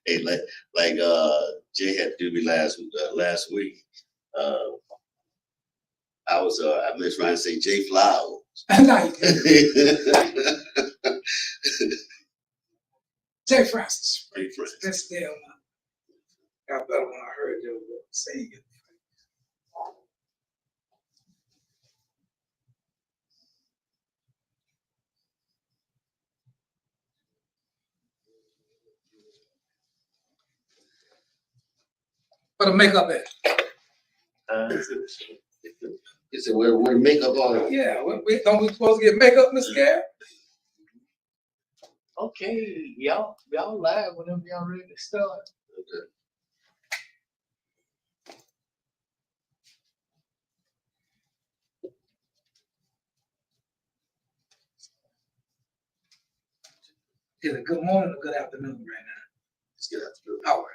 Hey, like Jay had to do me last week. Uh, I was trying to say Jay Flowers. No, Jay Francis. Jay Francis. That's damn. Got better when I heard you saying it. For the makeup at? You said where makeup on? Yeah, don't we supposed to get makeup, Mr. Gary? Okay, y'all live whenever y'all ready to start. Okay. Is it good morning or good afternoon right now? It's good afternoon. All right.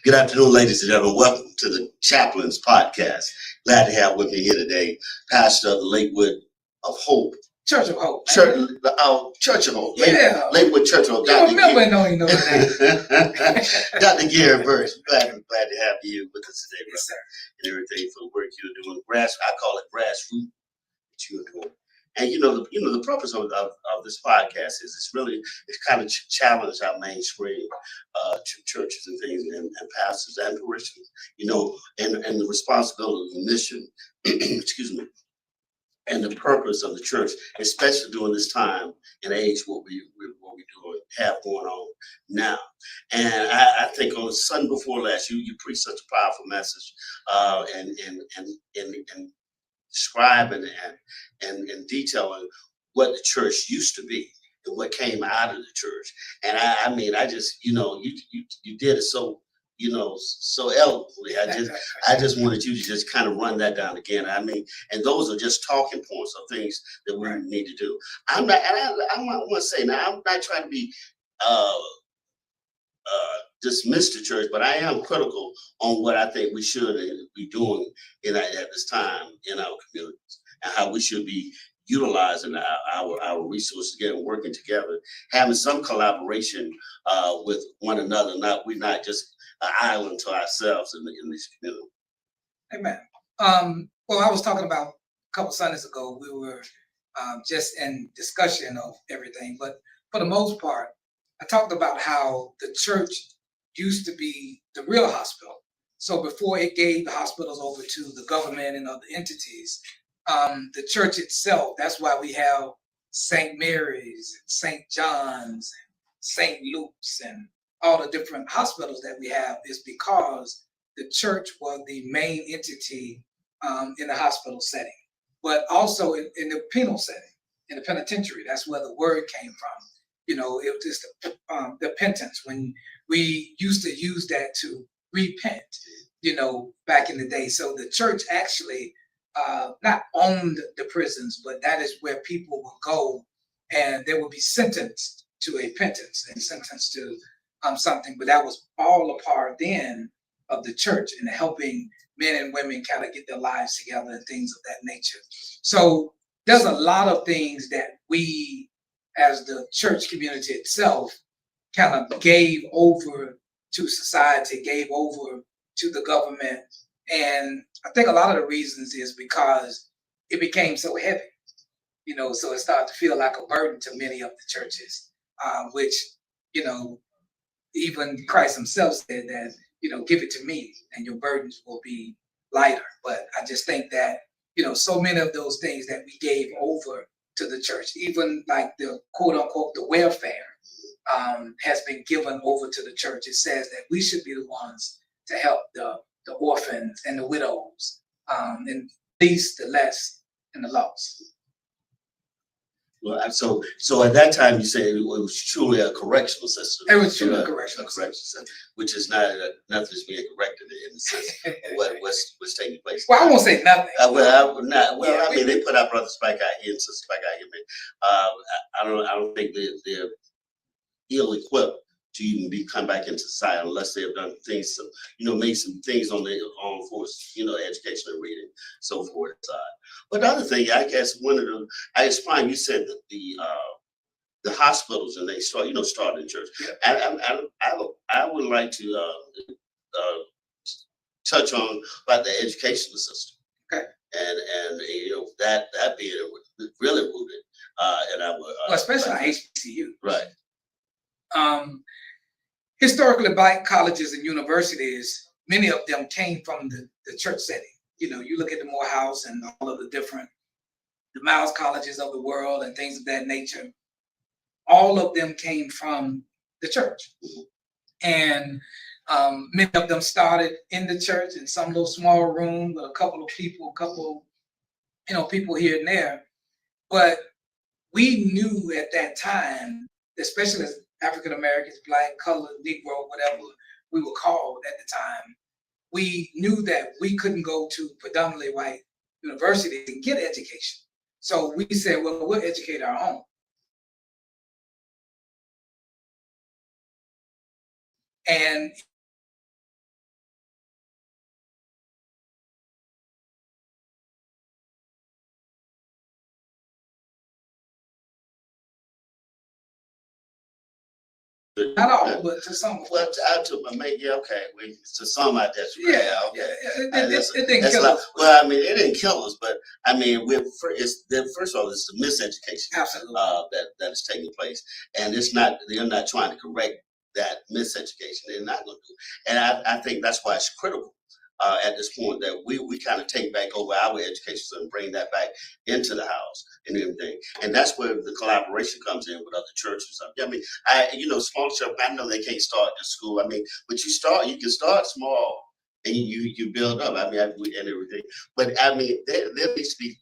Good afternoon, ladies and gentlemen. Welcome to the Chaplains Podcast. Glad to have with me here today, Pastor of the Lakewood of Hope. Church of Hope. Church of Hope. Yeah. Lakewood Church of Hope. You remember and don't even know the name. Dr. Gary Burch, glad to have you with us today, Yes, sir. and everything for the work you're doing. I call it grassroots that you're doing. And the purpose of this podcast is it's kind of challenge our mainstream churches and things and pastors and parishioners, and the responsibility, the mission, excuse me, and the purpose of the church, especially during this time and age what we have going on now. And I think on Sunday before last, you preached such a powerful message, and describing and detailing what the church used to be and what came out of the church. And I just, you did it so, so eloquently. I just wanted you to just kind of run that down again. And those are just talking points of things that we need to do. I want to say now, I'm not trying to be dismiss the church, but I am critical on what I think we should be doing at this time in our communities and how we should be utilizing our resources, again, working together, having some collaboration with one another. We're not just an island to ourselves in this community. Amen. Well, I was talking about a couple Sundays ago, we were just in discussion of everything, but for the most part, I talked about how the church used to be the real hospital. So before it gave the hospitals over to the government and other entities, the church itself, that's why we have St. Mary's, St. John's, St. Luke's, and all the different hospitals that we have is because the church was the main entity in the hospital setting, but also in the penal setting, in the penitentiary. That's where the word came from. It was just the repentance, when we used to use that to repent, back in the day. So the church actually not owned the prisons, but that is where people will go and they will be sentenced to a penance and sentenced to something. But that was all a part then of the church and helping men and women kind of get their lives together and things of that nature. So there's a lot of things that we, as the church community itself, kind of gave over to society, gave over to the government. And I think a lot of the reasons is because it became so heavy, so it started to feel like a burden to many of the churches, which, even Christ himself said that, give it to me and your burdens will be lighter. But I just think that, so many of those things that we gave over to the church, even like the quote unquote, the welfare, has been given over to the church. It says that we should be the ones to help the orphans and the widows, and least, the less, and the lost. Well, so at that time you say it was truly a correctional system. It was truly a correctional system, which is not nothing's being corrected in the sense of what's taking place. Well, I won't say nothing. They put our brother Spike out here and Sister Spike out here, I don't think they're ill-equipped to even come back into society unless they have done things, made some things on their own for, education and reading, so forth. But the other thing, I guess, I explained, you said that the the hospitals, and they start, start in church. Yeah. I would like to touch on about the educational system. Okay. And that being really rooted, and I would Well, especially our HBCU. right. Historically, black colleges and universities, many of them came from the church setting. You look at the Morehouse and all of the Miles colleges of the world and things of that nature. All of them came from the church. And many of them started in the church in some little small room with a couple of people, people here and there. But we knew at that time, especially as African Americans, black, colored, Negro, whatever we were called at the time, we knew that we couldn't go to predominantly white university and get education. So we said, well, we'll educate our own. And not all, but to some. Well, okay. To some, I guess. Yeah, Okay. It didn't That's kill like, us. well, I mean, it didn't kill us, but I mean, first of all, it's the miseducation Absolutely. that is taking place, and they're not trying to correct that miseducation. They're not going to do, and I think that's why it's critical at this point that we kind of take back over our education and bring that back into the house and everything, and that's where the collaboration comes in with other churches. I mean, small church. I know they can't start the school. I mean, but you can start small and you build up. I mean, and everything. But I mean, there needs to be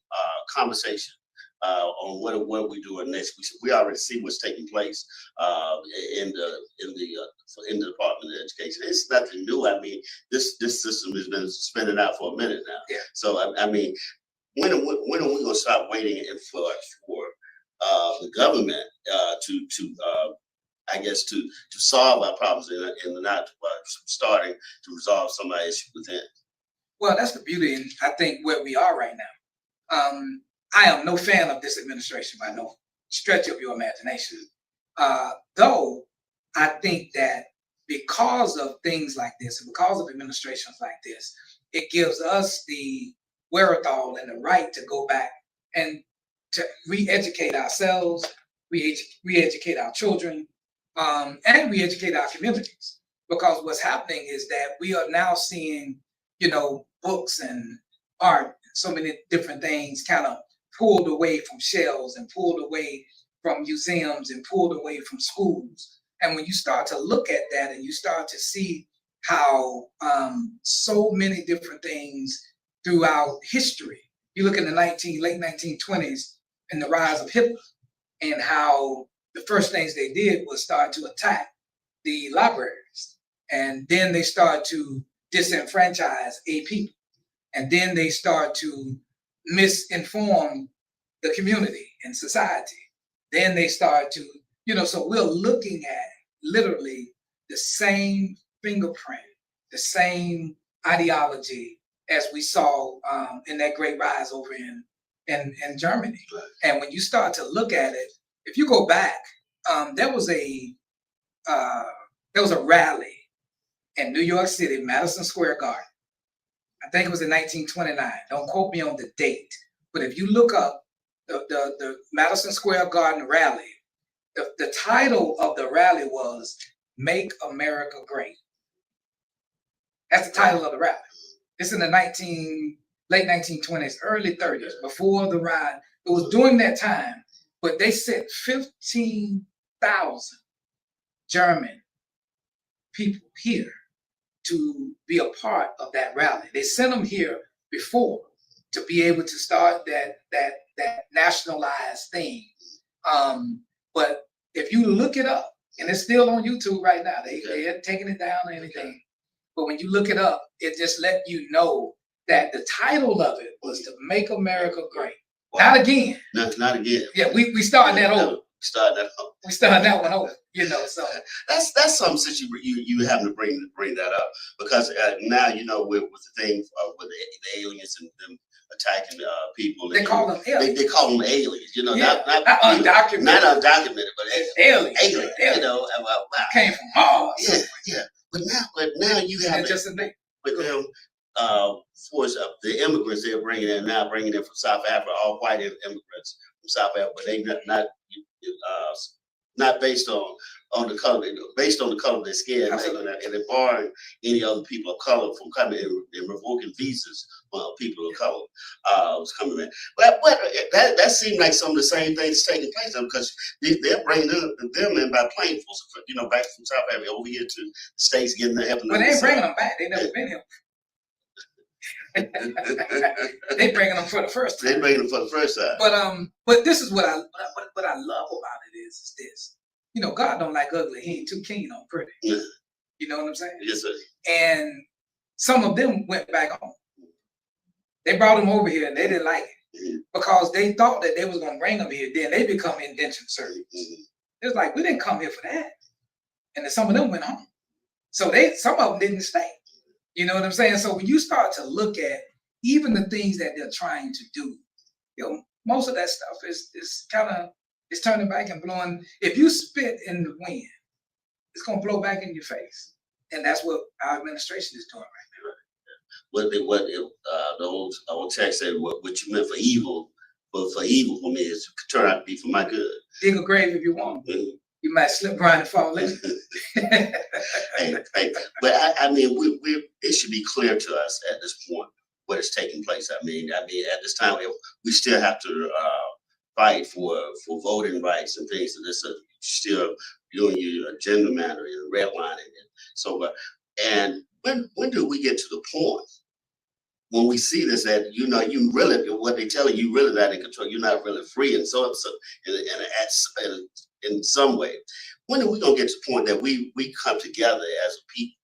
conversation on what we're doing next. We already see what's taking place in the Department of Education. It's nothing new. I mean, this system has been spinning out for a minute now. Yeah. So I mean, when are we going to stop waiting for the government to solve our problems and not starting to resolve some of our issues within? Well, that's the beauty, and I think where we are right now. I am no fan of this administration by no stretch of your imagination. Though I think that because of things like this, and because of administrations like this, it gives us the wherewithal and the right to go back and to re-educate ourselves, re-educate our children, and re-educate our communities. Because what's happening is that we are now seeing, books and art, and so many different things kind of pulled away from shelves and pulled away from museums and pulled away from schools. And when you start to look at that and you start to see how so many different things throughout history, you look in the late 1920s and the rise of Hitler and how the first things they did was start to attack the libraries. And then they start to disenfranchise a people. And then they start to misinform the community and society. Then they start to, so we're looking at literally the same fingerprint, the same ideology as we saw in that great rise over in Germany. Right. And when you start to look at it, if you go back, there was a rally in New York City, Madison Square Garden. I think it was in 1929. Don't quote me on the date, but if you look up the Madison Square Garden rally, the title of the rally was "Make America Great." That's the title of the rally. It's in the late 1920s, early 30s, before the ride. It was during that time, but they sent 15,000 German people here to be a part of that rally. They sent them here before to be able to start that nationalized thing. But if you look it up, and it's still on YouTube right now, they hadn't taken it down or anything. But when you look it up, it just let you know that the title of it was to make America great. Wow. Not again. Not again. Yeah, we started that over. We started that one over. So that's something since you having to bring that up because now with the thing with the aliens and them attacking people. They call them aliens. They call them aliens. You know, Yeah. not Undocumented. not undocumented, but Alien. alien. You know, wow. Came from Mars. Yeah. But now you have It's just a name. with them force of the immigrants they're bringing in from South Africa, all white immigrants from South Africa, but they not based on the color, based on the color of their skin, and they're barring any other people of color from coming in and revoking visas for people of color coming in. But that seemed like some of the same things taking place because they're bringing them in by plane, back from South Africa over here to the States, getting the helping. But they ain't bringing them back. They never been here. They bringing them for the first time. They bringing them for the first time. But this is what I love about it is this. You know, God don't like ugly. He ain't too keen on pretty. Yeah. You know what I'm saying? Yes, sir. And some of them went back home. They brought them over here and they didn't like it because they thought that they was gonna bring them here. Then they become indentured servants. It's like we didn't come here for that. And then some of them went home. So some of them didn't stay. You know what I'm saying? So when you start to look at even the things that they're trying to do, most of that stuff is kind of turning back and blowing. If you spit in the wind, it's gonna blow back in your face, and that's what our administration is doing right now. The old text said, "What you meant for evil, for evil for me is turn out to be for my good." Dig a grave if you want. You might slip around and fall in. But I mean, it should be clear to us at this point what is taking place. I mean, at this time, we still have to fight for voting rights and things. And this is still doing your agenda matter and redlining it. So, and when do we get to the point when we see this that you really what they tell you really not in control, you're not really free, and so in some way, when are we gonna get to the point that we come together as a people,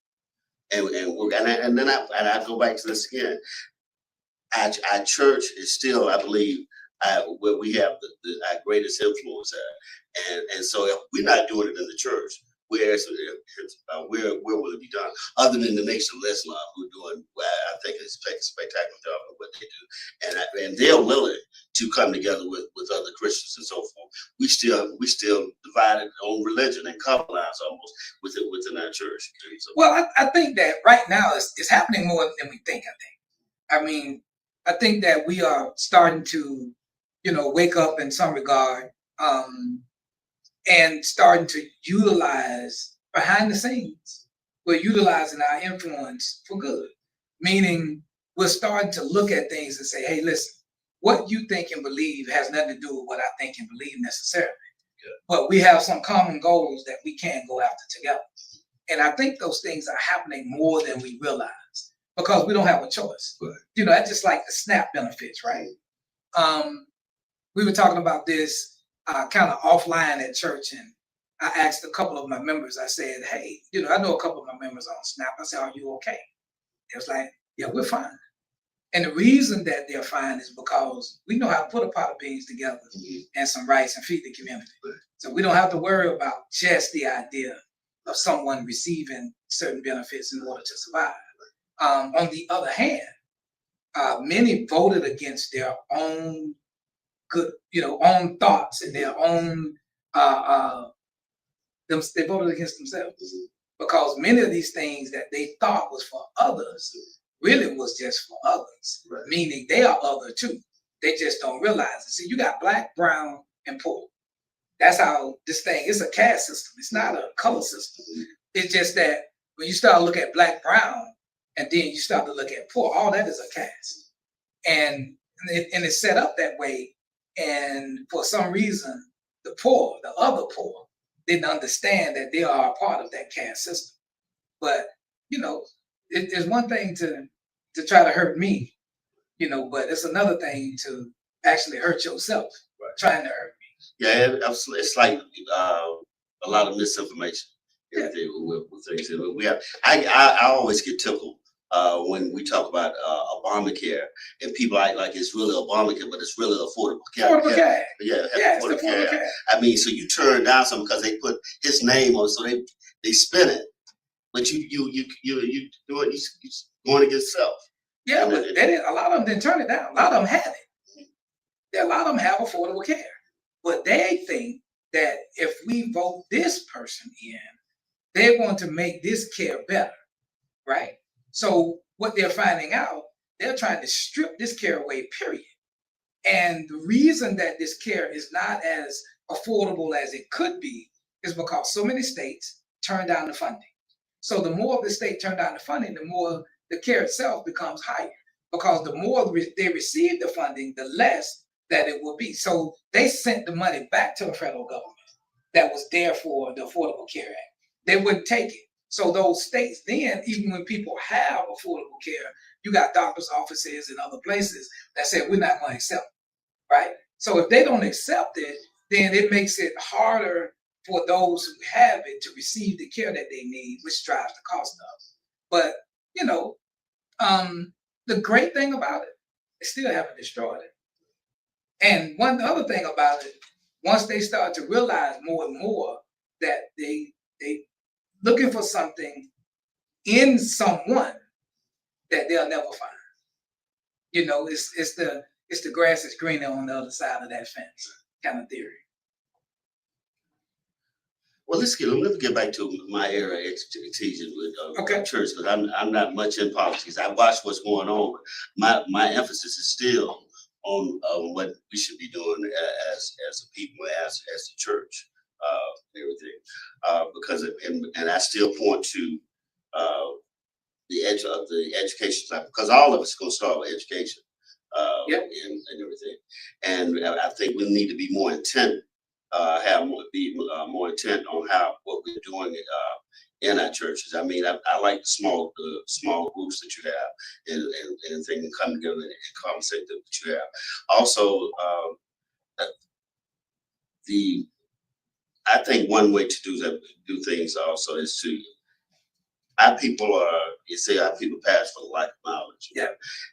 and then I go back to this again. Our church is still, I believe, where we have our greatest influence at, and so if we're not doing it in the church, where will it be done? Other than the Nation of Islam, who are doing, I think, a spectacular job of what they do, and they're willing to come together with other Christians and so forth. We still divided on religion and color lines almost within our church. So, well, I think that right now it's happening more than we think. I mean, I think that we are starting to, wake up in some regard. And starting to utilize behind the scenes. We're utilizing our influence for good, meaning we're starting to look at things and say, hey, listen, what you think and believe has nothing to do with what I think and believe necessarily. Yeah. But we have some common goals that we can go after together. And I think those things are happening more than we realize because we don't have a choice. Right. That's just like the SNAP benefits, right? We were talking about this kind of offline at church, and I asked a couple of my members, I said, hey, I know a couple of my members on SNAP. I said, are you okay? It was like, yeah, we're fine. And the reason that they're fine is because we know how to put a pot of beans together and some rice and feed the community. So we don't have to worry about just the idea of someone receiving certain benefits in order to survive. On the other hand, many voted against their own good, own thoughts and their own, they voted against themselves because many of these things that they thought was for others really was just for others, right. Meaning they are other too. They just don't realize it. See, you got black, brown, and poor. That's how this thing is a caste system. It's not a color system. It's just that when you start to look at black, brown, and then you start to look at poor, all that is a caste. And it's set up that way. And for some reason, the poor, the other poor, didn't understand that they are a part of that caste system. But, it's one thing to try to hurt me, but it's another thing to actually hurt yourself, right. Trying to hurt me. Yeah, it's like a lot of misinformation. Yeah. With things. I always get tickled when we talk about Obamacare, and people act like it's really Obamacare, but it's really Affordable Care. Affordable Care. Yeah, Affordable Care. I mean, so you turn down something because they put his name on it, so they spin it. But you do it. You're going against self. Yeah, And but they didn't, a lot of them didn't turn it down. A lot of them had it. A lot of them have affordable care. But they think that if we vote this person in, they're going to make this care better, right? So what they're finding out, they're trying to strip this care away, period. And the reason that this care is not as affordable as it could be is because so many states turn down the funding. So the more the state turn down the funding, the more the care itself becomes higher. Because the more they receive the funding, the less that it will be. So they sent the money back to the federal government that was there for the Affordable Care Act. They wouldn't take it. So those states then, even when people have affordable care, you got doctors' offices and other places that say we're not going to accept it, right? So if they don't accept it, then it makes it harder for those who have it to receive the care that they need, which drives the cost up. But you know, the great thing about it, they still haven't destroyed it. And one other thing about it, once they start to realize more and more that they looking for something in someone that they'll never find. You know, it's the grass is greener on the other side of that fence kind of theory. Well, let me get back to my area of expertise with Okay. church, because I'm not much in politics. I watch what's going on, but my emphasis is still on what we should be doing as a people, as the church, and everything. Because and I still point to the edge of the education side, because all of us going to start with education, Yep. and everything. And I think we need to be more intent, more intent on what we're doing in our churches. I mean, I like the small groups that you have, and things and come together and conversate that you have. Also, the I think one way to do things also is to our people are, you say our people pass for lack of knowledge. Yeah.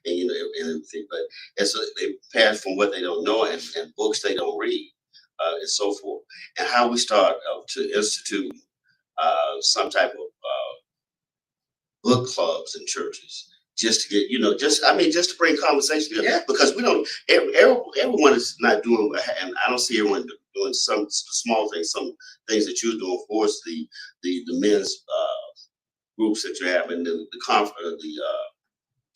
And and everything, but they pass from what they don't know and books they don't read, and so forth. And how we start to institute some type of book clubs in churches, just to get, just to bring conversation together. Yeah. Because we don't, everyone is not doing, and I don't see everyone doing some small things, some things that you're doing. For us, the men's groups that you have, and the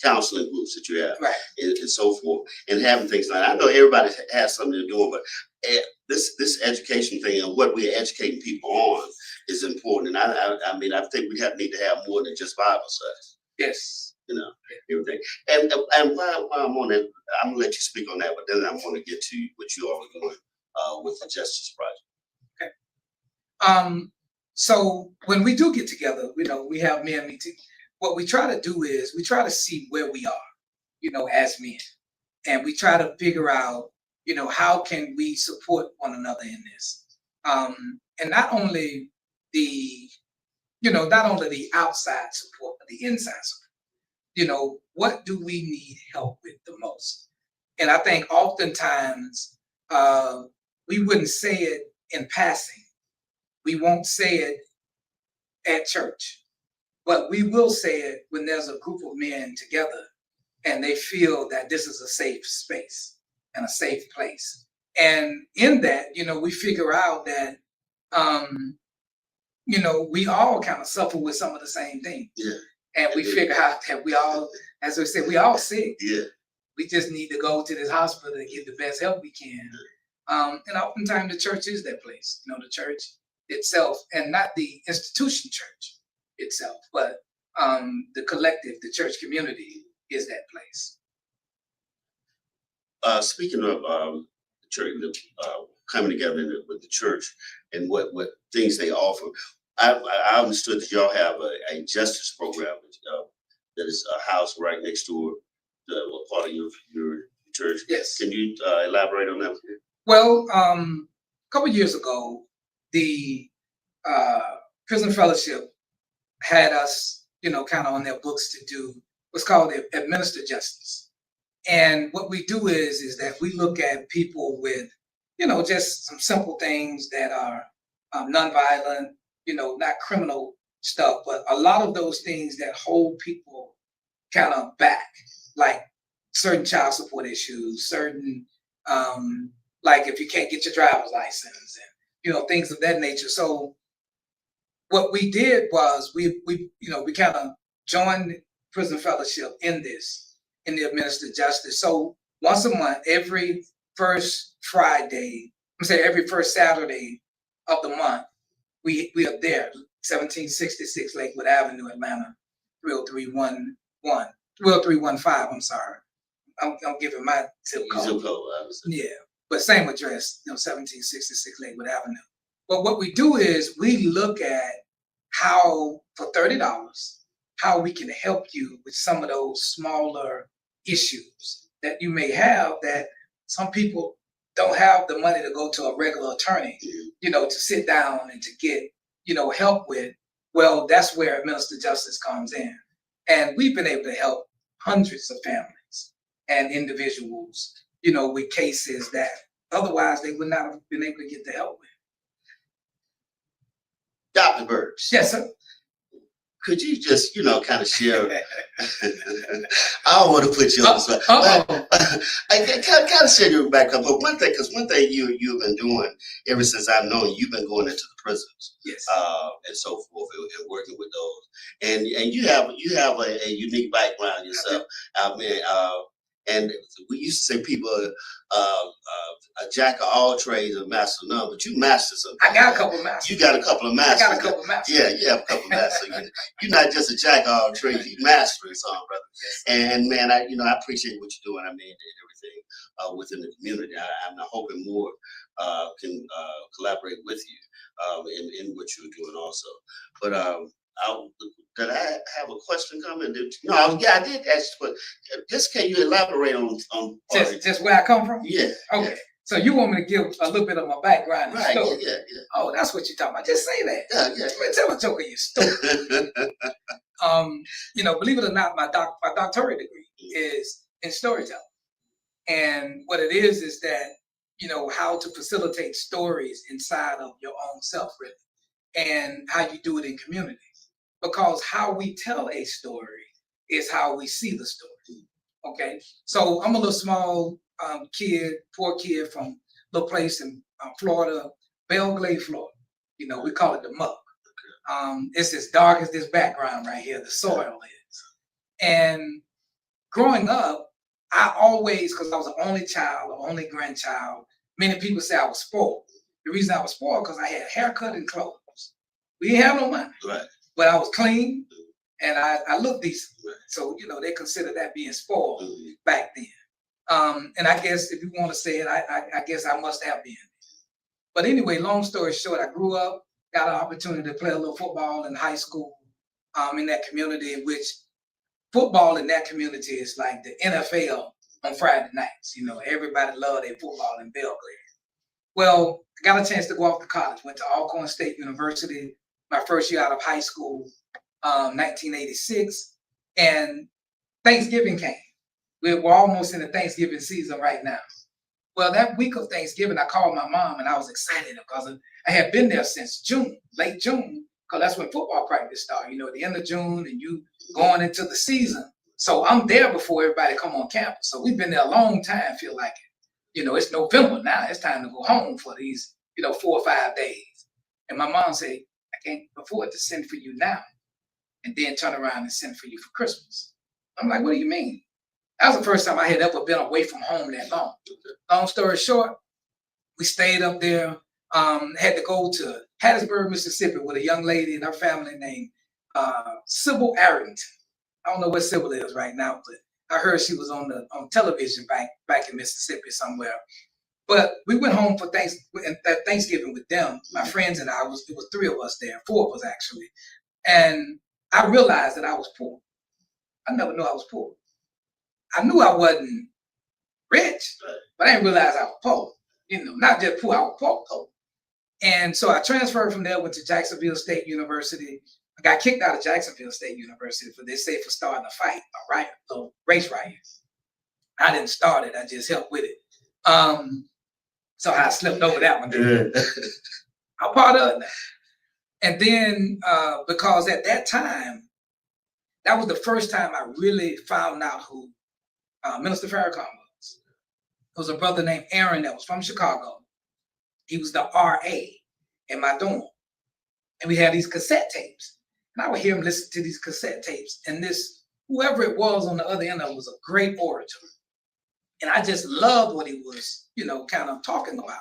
counseling groups that you have, Right. and so forth, and having things like that. I know everybody has something they're doing, but this education thing and what we're educating people on is important. And I mean, I think we need to have more than just Bible studies. Yes. Everything. And while I'm on it, I'm gonna let you speak on that, but then I want to get to what you all are doing with the Justice Project. Okay. So when we do get together, we have men meeting. What we try to do is we try to see where we are, as men, and we try to figure out, how can we support one another in this, and not only the outside support, but the inside support. What do we need help with the most? And I think oftentimes we wouldn't say it in passing. We won't say it at church, but we will say it when there's a group of men together and they feel that this is a safe space and a safe place. And in that, we figure out that, we all kind of suffer with some of the same things. Yeah. And we figure out that we all, as we said, we all sick. Yeah. We just need to go to this hospital and get the best help we can. And oftentimes the church is that place, the church itself, and not the institution church itself, but the collective, the church community is that place. Speaking of the church, coming together with the church and what things they offer, I understood that y'all have a justice program that is a house right next door to part of your church. Yes. Can you elaborate on that? Well, a couple of years ago, the Prison Fellowship had us, kind of on their books to do what's called administer justice. And what we do is that we look at people with, just some simple things that are nonviolent, not criminal stuff, but a lot of those things that hold people kind of back. like certain child support issues, certain like if you can't get your driver's license and things of that nature. So what we did was we kind of joined Prison Fellowship in the administered justice. So once a month, every first Friday, every first Saturday of the month, we are there, 1766 Lakewood Avenue, Atlanta, 30311, 30315. I'm sorry, I'm giving my zip code. Zip code, obviously. Yeah, but same address, 1766 Lakewood Avenue. But what we do is we look at how, for $30, how we can help you with some of those smaller issues that you may have, that some people don't have the money to go to a regular attorney, to sit down and to get, help with. Well, that's where administered justice comes in. And we've been able to help hundreds of families and individuals, with cases that otherwise they would not have been able to get the help with. Dr. Burks. Yes, sir. Could you just, kind of share? I don't want to put you on the spot. I kind of share your background. But one thing you've been doing ever since I've known you, you've been going into the prisons, yes, and so forth, and working with those. And you have a unique background yourself. I mean, and we used to say people a jack of all trades and master of none, but you master something. I got a couple of masters. You got a couple of masters. I got a couple of masters. Yeah, you have a couple of masters. You're not just a jack of all trades. You mastering something, brother. Yes. And man, I appreciate what you're doing. I mean, and everything within the community. I'm hoping more can collaborate with you in what you're doing also. But did I have a question coming? No, yeah, I did ask, but just can you elaborate on just where I come from? Yeah. Okay. Yeah. So you want me to give a little bit of my background? Right. Story? Yeah. Oh, that's what you're talking about. Just say that. Yeah. Tell a joke of your story. Believe it or not, my doctorate degree is in storytelling, and what it is that how to facilitate stories inside of your own self, really, and how you do it in community. Because how we tell a story is how we see the story. Okay, so I'm a little small poor kid from a little place in Florida, Belglade, Florida. We call it the Muck. It's as dark as this background right here, the soil is. And growing up, I always, because I was the only child, the only grandchild, many people say I was spoiled. The reason I was spoiled because I had haircut and clothes. We didn't have no money. Right. But I was clean and I looked decent. So, they consider that being spoiled back then. And I guess if you want to say it, I guess I must have been. But anyway, long story short, I grew up, got an opportunity to play a little football in high school in that community, in which football in that community is like the NFL on Friday nights. Everybody loved their football in Belgrade. Well, I got a chance to go off to college, went to Alcorn State University, my first year out of high school, 1986, and Thanksgiving came. We're almost in the Thanksgiving season right now. Well, that week of Thanksgiving, I called my mom and I was excited because I had been there since June, late June, because that's when football practice started, at the end of June, and you going into the season. So I'm there before everybody come on campus. So we've been there a long time, feel like it. It's November now. It's time to go home for these, 4 or 5 days. And my mom said, I can't afford to send for you now and then turn around and send for you for Christmas. I'm like, what do you mean? That was the first time I had ever been away from home that long. Long story short, we stayed up there, had to go to Hattiesburg, Mississippi with a young lady and her family named Sybil Arrington. I don't know what Sybil is right now, but I heard she was on television back in Mississippi somewhere. But we went home for Thanksgiving with them, my friends and I. It was 3 of us there, 4 of us actually. And I realized that I was poor. I never knew I was poor. I knew I wasn't rich, but I didn't realize I was poor. Not just poor, I was poor. And so I transferred from there, went to Jacksonville State University. I got kicked out of Jacksonville State University for starting a fight, a race riot. I didn't start it, I just helped with it. So I slipped over that one. I'm part of it now. And then because at that time, that was the first time I really found out who Minister Farrakhan was. There was a brother named Aaron that was from Chicago. He was the RA in my dorm. And we had these cassette tapes. And I would hear him listen to these cassette tapes. And this, whoever it was on the other end of it was a great orator. And I just loved what he was, kind of talking about.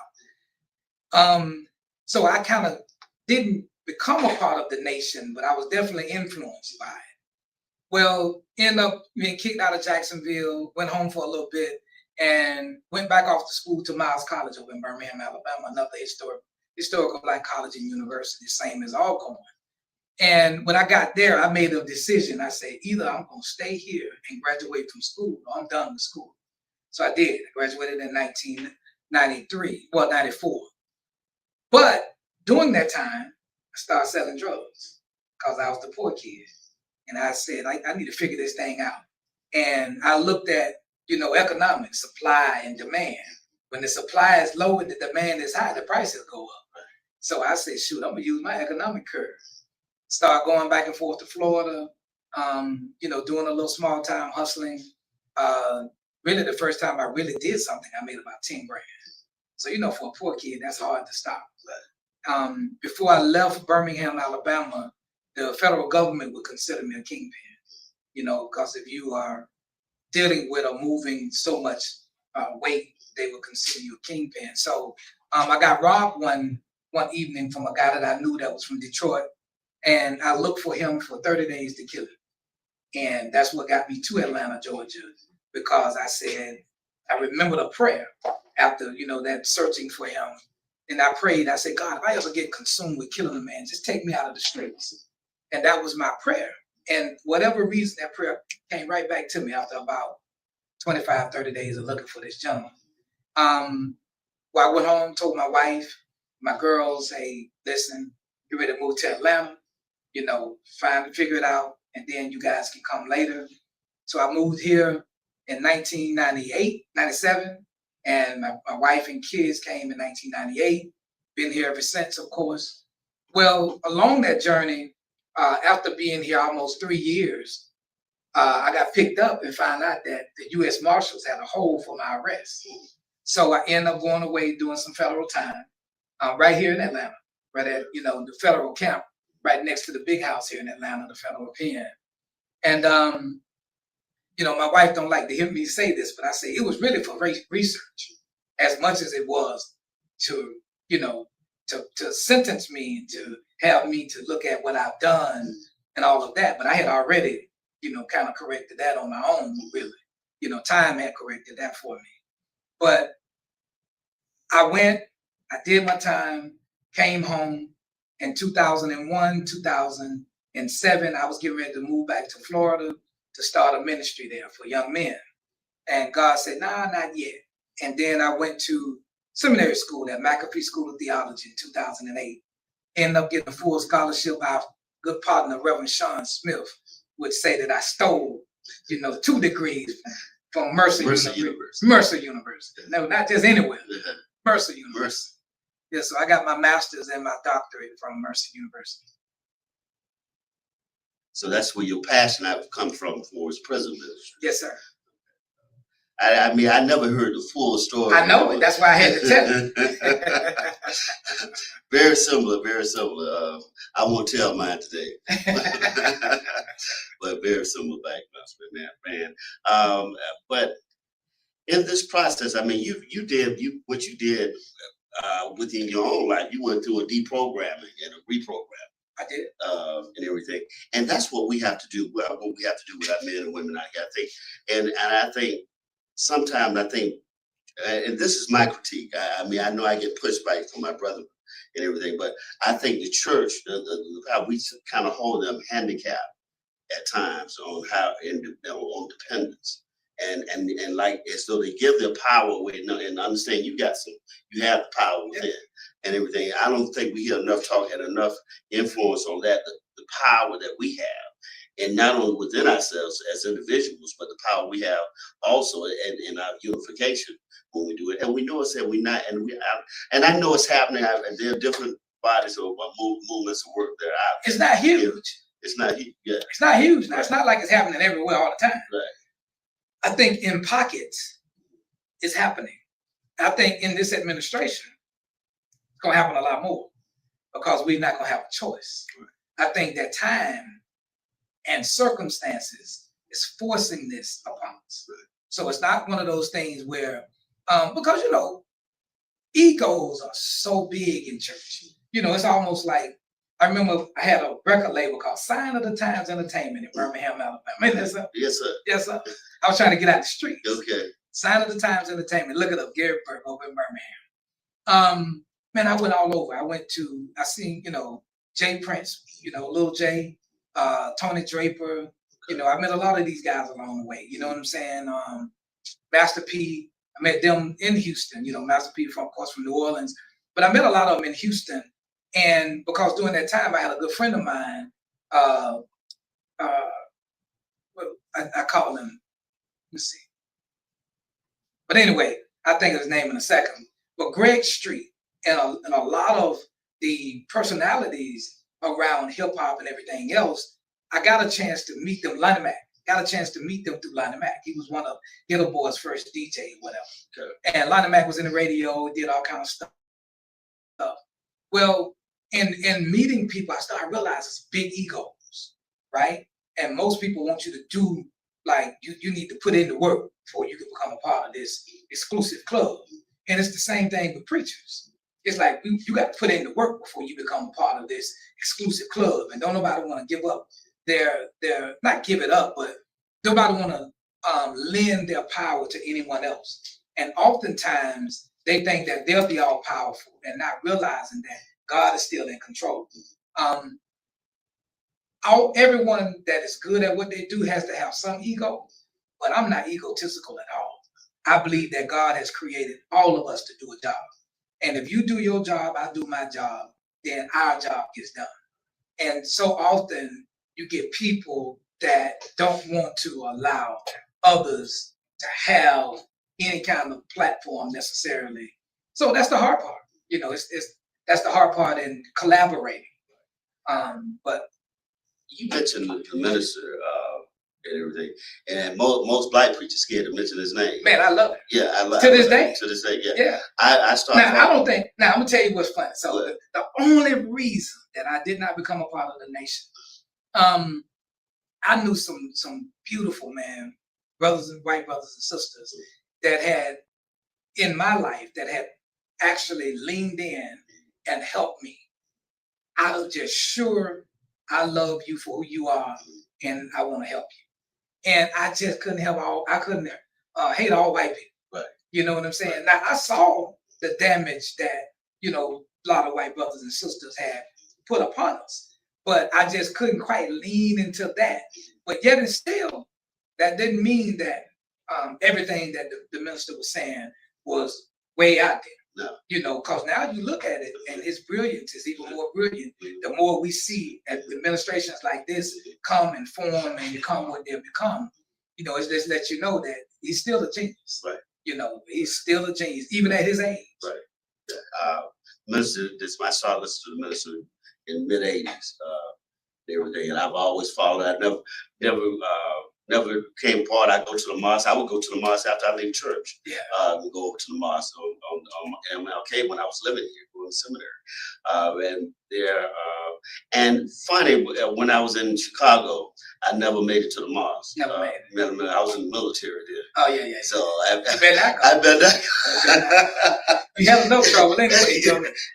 So I kind of didn't become a part of the nation, but I was definitely influenced by it. Well, ended up being kicked out of Jacksonville, went home for a little bit, and went back off to school to Miles College over in Birmingham, Alabama, another historical Black college and university, same as Alcorn. And when I got there, I made a decision. I said, either I'm going to stay here and graduate from school, or I'm done with school. So I did. I graduated in 94. But during that time, I started selling drugs because I was the poor kid. And I said, I need to figure this thing out. And I looked at, economics, supply and demand. When the supply is low and the demand is high, the prices go up. So I said, shoot, I'm going to use my economic curve. Start going back and forth to Florida, doing a little small time hustling. Really, the first time I really did something, I made about 10 grand. So, for a poor kid, that's hard to stop. Before I left Birmingham, Alabama, the federal government would consider me a kingpin, because if you are dealing with or moving so much weight, they would consider you a kingpin. So I got robbed one evening from a guy that I knew that was from Detroit, and I looked for him for 30 days to kill him. And that's what got me to Atlanta, Georgia, because I said, I remember the prayer after, that searching for him. And I prayed, I said, God, if I ever get consumed with killing a man, just take me out of the streets. And that was my prayer. And whatever reason, that prayer came right back to me after about 25, 30 days of looking for this gentleman. Well, I went home, told my wife, my girls, hey, listen, get ready to move to Atlanta, figure it out, and then you guys can come later. So I moved here in 1998, 97, and my wife and kids came in 1998. Been here ever since, of course. Well, along that journey, after being here almost 3 years, I got picked up and found out that the U.S. Marshals had a hold for my arrest. So I ended up going away doing some federal time right here in Atlanta, right at, the federal camp right next to the big house here in Atlanta, the federal pen. And, my wife don't like to hear me say this, but I say it was really for research as much as it was to, to sentence me, to have me to look at what I've done and all of that. But I had already, kind of corrected that on my own, really. Time had corrected that for me. But I went, I did my time, came home in 2001, 2007. I was getting ready to move back to Florida to start a ministry there for young men. And God said, nah, not yet. And then I went to seminary school at McAfee School of Theology in 2008. Ended up getting a full scholarship. Our good partner, Reverend Sean Smith, would say that I stole, 2 degrees from Mercer University. Mercer University. No, not just anywhere. Mercer University. Yeah, so I got my master's and my doctorate from Mercer University. So that's where your passion have come from for his prison ministry. Yes, sir. I mean, I never heard the full story. I know it. That's why I had to tell you. Very similar, very similar. I won't tell mine today, but very similar background, man. But in this process, I mean, you did what you did within your own life. You went through a deprogramming and a reprogramming. I did. And everything, and that's what we have to do. What we have to do with our men and women. I think, and I think sometimes and this is my critique. I mean, I know I get pushback from my brother and everything, but I think the church, how we kind of hold them handicapped at times on on dependence, and like as though they give their power away, and understand you have the power within and everything. I don't think we hear enough talk and enough influence on that, the power that we have, and not only within ourselves as individuals, but the power we have also in our unification when we do it. And we know it's that we're not, and I know it's happening. There are different bodies or movements of work that are out there. It's not huge. It's not huge. Yeah. It's not huge. Now, it's not like it's happening everywhere all the time. Right. I think in pockets it's happening. I think in this administration, it's gonna happen a lot more because we're not gonna have a choice. I think that time and circumstances is forcing this upon us. So it's not one of those things where, because egos are so big in church. It's almost like I remember I had a record label called Sign of the Times Entertainment in Birmingham, Alabama. Ain't that something? Yes, sir. Yes, sir. I was trying to get out the streets. Okay. Sign of the Times Entertainment. Look it up, Gary Burke over in Birmingham. Man, I went all over. I seen, Jay Prince, Lil J, Tony Draper. I met a lot of these guys along the way. You know what I'm saying? Master P. I met them in Houston. Master P. Of course, from New Orleans. But I met a lot of them in Houston. And because during that time, I had a good friend of mine. I call him, let's see. But anyway, I think of his name in a second. But Greg Street and a lot of the personalities around hip hop and everything else, I got a chance to meet them. Lonnie Mac got a chance to meet them through Lonnie Mac. He was one of Ghetto Boy's first DJ, whatever. Okay. And Lonnie Mac was in the radio, did all kind of stuff. Well, in meeting people, I realized it's big egos, right? And most people want you to do like you need to put in the work before you can become a part of this exclusive club. And it's the same thing with preachers. It's like you got to put in the work before you become a part of this exclusive club. And don't nobody want to give up their not give it up, but nobody want to lend their power to anyone else. And oftentimes they think that they'll be all powerful and not realizing that God is still in control. Everyone that is good at what they do has to have some ego, but I'm not egotistical at all. I believe that God has created all of us to do a job. And if you do your job, I do my job, then our job gets done. And so often you get people that don't want to allow others to have any kind of platform necessarily. So that's the hard part. That's the hard part in collaborating. But you mentioned the minister and everything, and most black preachers scared to mention his name. Man, I love it. Yeah, I love to this day. To this day, yeah. Yeah. I started. Now I don't think. Now I'm gonna tell you what's funny. So the only reason that I did not become a part of the nation, I knew some beautiful white brothers and sisters that had in my life that had actually leaned in and helped me. I was just sure I love you for who you are, and I want to help you. And I just couldn't hate all white people. Right. You know what I'm saying? Now I saw the damage that a lot of white brothers and sisters had put upon us, but I just couldn't quite lean into that. But yet and still, that didn't mean that everything that the minister was saying was way out there. No. Because now you look at it and his brilliance is even more brilliant. The more we see administrations like this come and form and become what they've become, it's just let you know that he's still a genius. Right. He's still a genius, even at his age. Right. Minister, I started listening to the minister in the mid-'80s, everything, and I've always followed. I never came part. I go to the mosque. I would go to the mosque after I leave church. Yeah. And go over to the mosque on MLK when I was living here, going to seminary. And there, and funny, when I was in Chicago, I never made it to the mosque. Never made it. I was in the military there. Oh yeah. So I bet that. You have enough trouble anyway.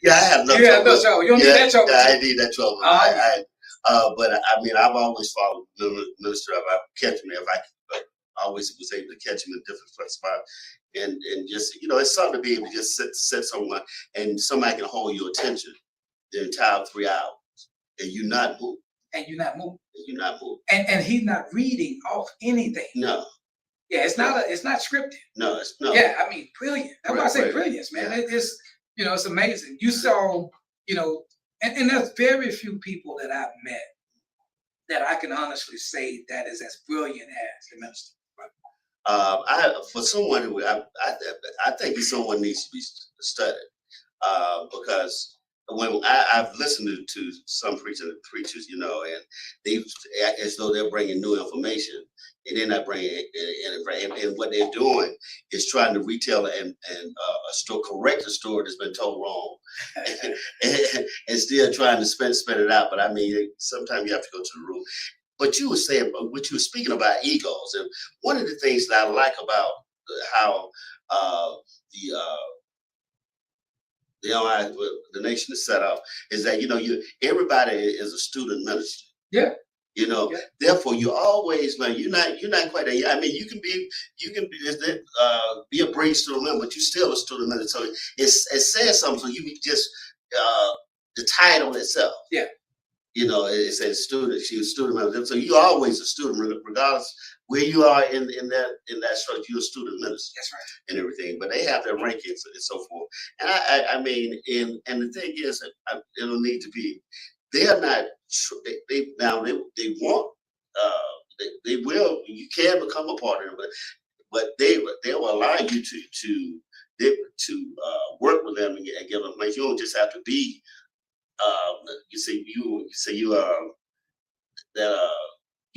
Yeah, I have enough trouble. You have enough trouble. You don't need that trouble. I need that trouble. But I mean, I've always followed the minister. If I catch him, I always was able to catch him in different spots, and just it's something to be able to just sit someone and somebody can hold your attention the entire 3 hours, and you not move. And you're not moving. And he's not reading off anything. No. Yeah, it's not scripted. No, it's no. Yeah, I mean, brilliant. That's why I say brilliance, man. Yeah. It's it's amazing. You saw, and there's very few people that I've met that I can honestly say that is as brilliant as the minister. For someone who I think someone needs to be studied because when I've listened to some preachers, you know, and they act as though they're bringing new information, and they're not bringing it. And what they're doing is trying to retell correct a story that's been told wrong, and still trying to spin it out. But I mean, sometimes you have to go to the root. But you were saying, what you were speaking about egos, and one of the things that I like about how the the nation is set up is that everybody is a student minister. Yeah. Yeah. Therefore, you always, man, you're not quite a. I mean, you can be a brave student member, but you're still a student minister. So it says something. So you just the title itself. Yeah. It says student. She was a student member. So you're always a student, regardless where you are in that structure. You're a student minister. That's right. And everything, but they have their rankings and so forth. And I mean, and the thing is, it'll need to be. They are not. They want. They will. You can become a part of them, but they will allow you to work with them and get them. Like you don't just have to be. You say you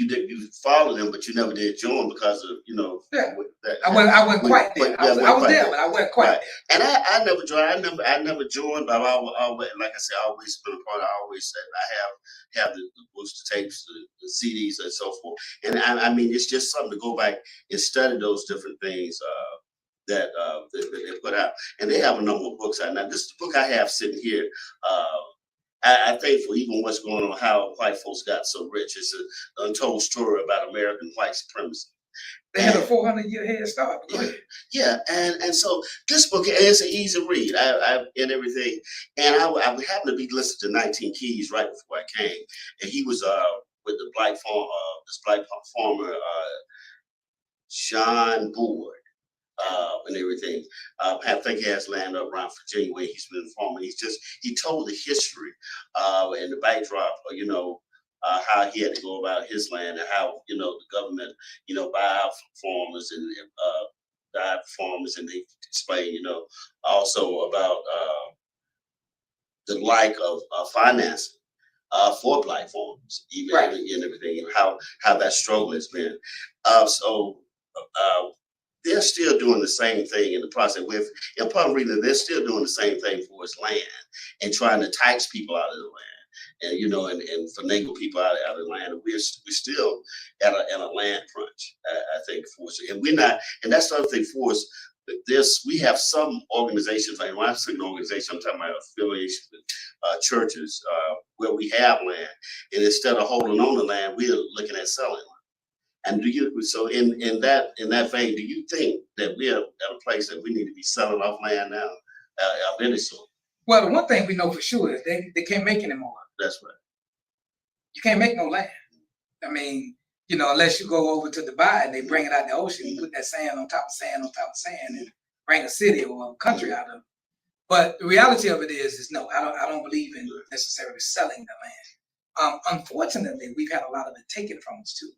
that you follow them, but you never did join because of Yeah. that. I wasn't quite there. I was there, but I wasn't quite Right. And I never joined. I never joined, but I always, like I said, I always been a part. I always said I have the booster tapes, the CDs, and so forth. And I mean, it's just something to go back and study those different things that they put out. And they have a number of books out now. This book I have sitting here. I think for even what's going on, how white folks got so rich. It's an untold story about American white supremacy. They had a 400-year head start. Yeah, and so this book is an easy read. And everything. And I happened to be listening to 19 Keys right before I came, and he was with the black farmer John Board. And everything. I think he has land up around Virginia where he's been farming. He told the history and the backdrop, how he had to go about his land and how, the government, buy out farmers and died farmers, and they explain, also about the lack of financing for black farmers, even Right. and everything, and how that struggle has been. They're still doing the same thing in the process. In part reason, they're still doing the same thing for its land and trying to tax people out of the land, and finagle people out of the land. And we're still at a land crunch, I think, for us. And we're not. And that's the other thing for us. We have some organizations. Like when I say an organization, I'm talking about affiliations with churches where we have land, and instead of holding on to land, we're looking at selling land. And in that vein, do you think that we're at a place that we need to be selling off land now of any sort? Well, the one thing we know for sure is they can't make any more. That's right. You can't make no land. I mean, unless you go over to Dubai and they bring it out the ocean, you put that sand on top of sand on top of sand and bring a city or a country out of it. But the reality of it is no, I don't believe in necessarily selling the land. Unfortunately, we've had a lot of it taken from us too.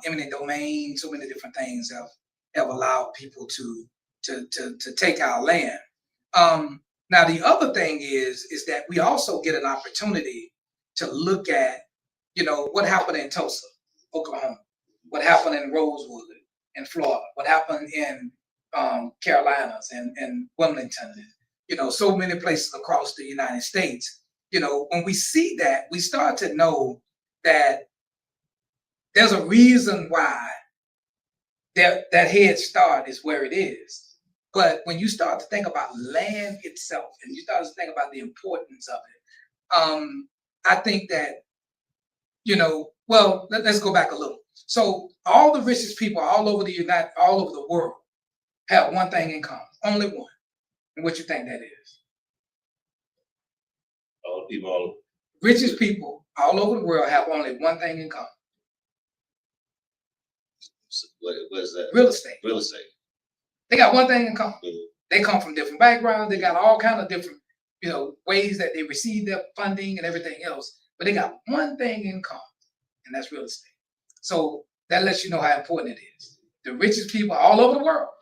Eminent domain, so many different things have allowed people to take our land. Now the other thing is that we also get an opportunity to look at, what happened in Tulsa, Oklahoma, what happened in Rosewood in Florida, what happened in Carolinas and Wilmington, so many places across the United States. When we see that, we start to know that there's a reason why that head start is where it is. But when you start to think about land itself and you start to think about the importance of it, I think that, let's go back a little. So all the richest people all over the world have one thing in common, only one. And what you think that is? Richest people all over the world have only one thing in common. What is that? Real estate. Real estate. They got one thing in common. Mhm. They come from different backgrounds. They got all kind of different, ways that they receive their funding and everything else. But they got one thing in common, and that's real estate. So that lets you know how important it is. The richest people all over the world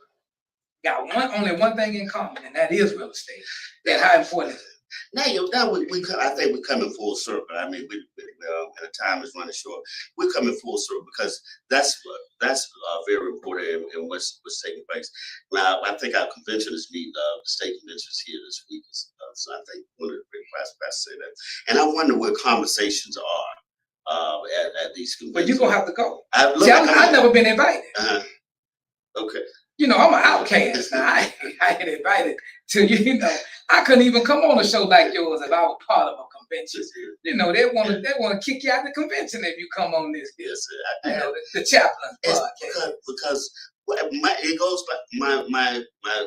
got only one thing in common, and that is real estate. And how important is it? I think we're coming full circle. I mean, and the time is running short. We're coming full circle because that's very important in what's taking place. Now, I think our convention is meeting. The state convention is here this week, so I think one of the big past say that. And I wonder where conversations are at these conventions. But you're gonna have to go. I've never been invited. Okay. You know, I'm an outcast. Now, I ain't invited to, you know, I couldn't even come on a show like yours if I was part of a convention. You know, they want to kick you out of the convention if you come on this. Yes, you know, the chaplain podcast. Because it goes back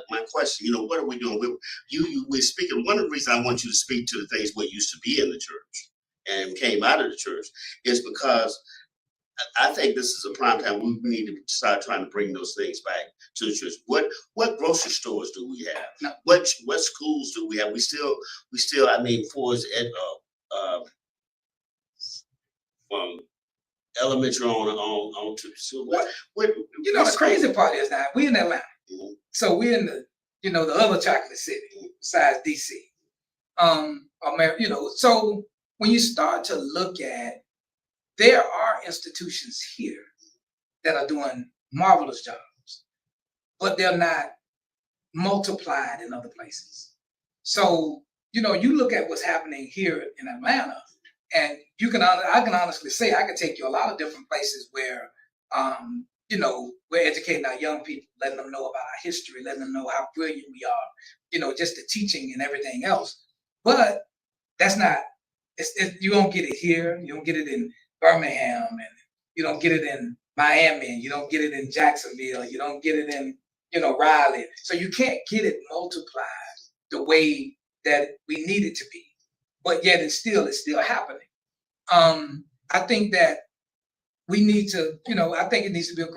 my question. You know, what are we doing? We're speaking. One of the reasons I want you to speak to the things what used to be in the church and came out of the church is because I think this is a prime time. We need to start trying to bring those things back to the church. What grocery stores do we have? No. What schools do we have? We still. I mean, from elementary on to school. What you know, the crazy part is now we in Atlanta, Mhm. so we're in the other chocolate city besides DC. You know, so when you start to look at, there are institutions here that are doing marvelous jobs, but they're not multiplied in other places. So, you know, you look at what's happening here in Atlanta, and I can honestly say I can take you a lot of different places where, you know, we're educating our young people, letting them know about our history, letting them know how brilliant we are, you know, just the teaching and everything else. But that's not, you don't get it here. You don't get it in Birmingham, and you don't get it in Miami, and you don't get it in Jacksonville, you don't get it in, you know, Raleigh. So you can't get it multiplied the way that we need it to be. But yet it's still happening. I think that we need to, you know, I think it needs to be a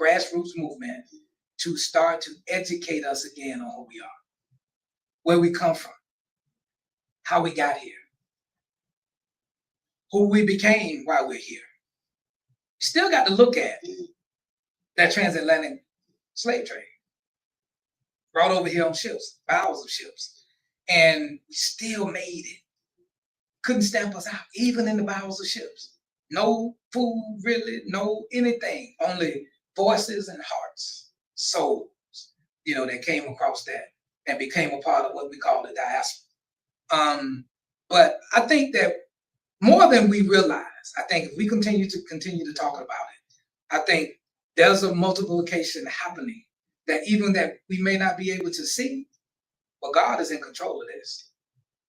grassroots movement to start to educate us again on who we are, where we come from, how we got here, who we became while we're here. Still got to look at that transatlantic slave trade brought over here on ships, bows of ships, and we still made it. Couldn't stamp us out, even in the bowels of ships. No food, really, no anything, only voices and hearts, souls, you know, that came across that and became a part of what we call the diaspora. But I think that more than we realize, I think if we continue to talk about it, I think there's a multiplication happening that even that we may not be able to see, but God is in control of this.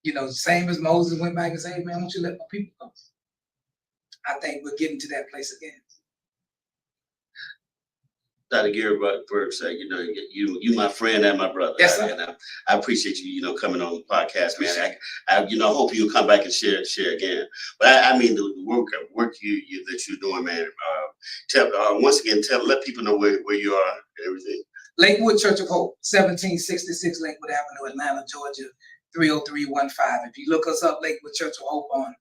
You know, same as Moses went back and said, man, won't you let my people go? I think we're getting to that place again. Dr. Gary Berg said, you know, you my friend and my brother. Yes, sir. And I appreciate you, you know, coming on the podcast, man. I you know, hope you'll come back and share again. But I mean, the work that you're doing, man. Once again, let people know where you are and everything. Lakewood Church of Hope, 1766 Lakewood Avenue, Atlanta, Georgia, 30315. If you look us up, Lakewood Church of Hope on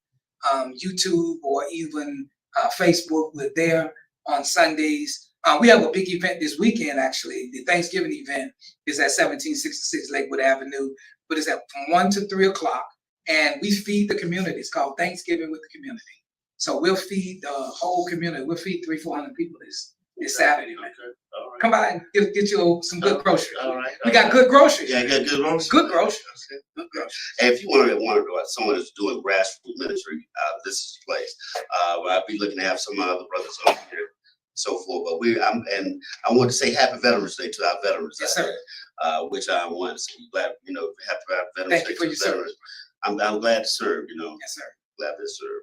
YouTube or even Facebook, we're there on Sundays. We have a big event this weekend, actually. The Thanksgiving event is at 1766 Lakewood Avenue, but it's from 1 to 3 o'clock. And we feed the community. It's called Thanksgiving with the Community. So we'll feed the whole community. We'll feed 300-400 people this Saturday, man. Okay. All right. Come by and get you some good groceries. All right. We got good groceries. Yeah, I got good groceries. Good groceries. Okay. Good groceries. And if you want someone that's doing grassroots ministry, this is the place. I'll be looking to have some of my other brothers over here. So forth, but I want to say Happy Veterans Day to our veterans. Yes, sir. Which I want. So glad, you know, Happy Veterans Thank Day you for to your veterans. service. I'm glad to serve. You know. Yes, sir. Glad to serve.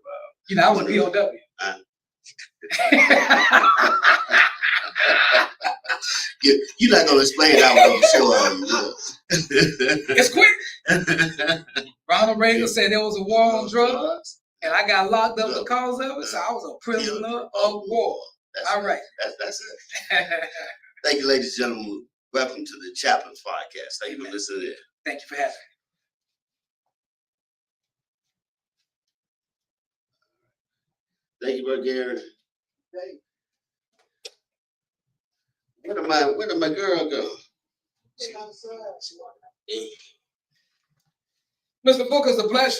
You know, I was a POW. You're not gonna explain that one on the show. It's quick. Ronald Reagan said there was a war on drugs, and I got locked up because of it. So I was a prisoner of war. All right. That's it. Thank you, ladies and gentlemen. Welcome to the Chaplain's Podcast. Thank you for listening in. Thank you for having me. Thank you, Brother Gary. Where did my girl go? Mr. Booker, it's a pleasure.